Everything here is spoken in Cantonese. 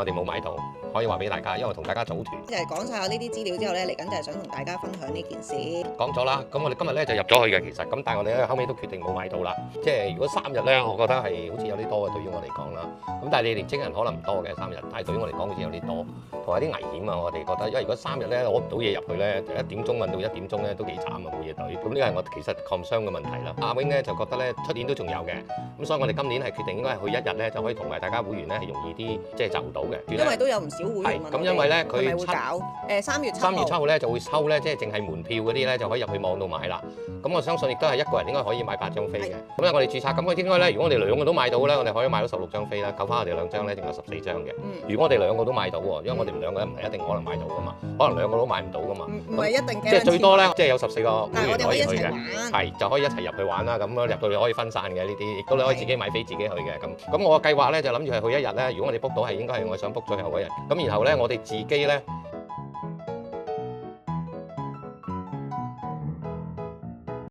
我哋冇買到，可以話俾大家，因為同大家組團就係講晒我呢啲資料之後咧，嚟緊就係想同大家分享呢件事。講咗啦。咁我哋今日咧就入咗去嘅，其實咁，但係我哋咧後尾都決定冇買到啦。即係如果3日咧，我覺得係好似有啲多嘅，對於我嚟講啦。咁但係你年青人可能唔多嘅3日，但係對於我嚟講好似有啲多，同埋啲危險啊！我哋覺得，因為如果3日咧攞唔到嘢入去咧，1點鐘運到1點鐘咧都幾慘啊，冇嘢隊。咁呢個係我其實 concern 嘅問題啦。阿永咧就覺得咧出年都仲有嘅，咁所以我哋今年係決定應該係去1日咧就可以同埋大家會員咧係容易啲，即係就到嘅。因為都有唔少會員問我哋，咁因為咧佢係咪會搞3月7號咧就會收咧，即係淨係門票嗰啲咧就可以入去網度買啦。咁我相信亦都係一個人應該可以買8張飛嘅。咁咧我哋註冊，咁佢應該咧，如果我哋2個都買到咧，我哋可以買到16張飛啦，扣翻我哋2張咧，仲有14張嘅。如果我哋2個都買到喎，因為我哋2個唔係一定可能買到噶嘛，可能2個都買唔到噶嘛。唔係一定嘅，即係最多咧，即係有14個會員可以去嘅，係就可以一齊入去玩啦。咁入到去可以分散嘅呢啲，亦都你可以自己買飛自己去嘅。咁我嘅計劃咧就諗住係去1日咧，如果我哋 book 到係應該係我想 book 最後嗰日。咁然後咧我哋自己咧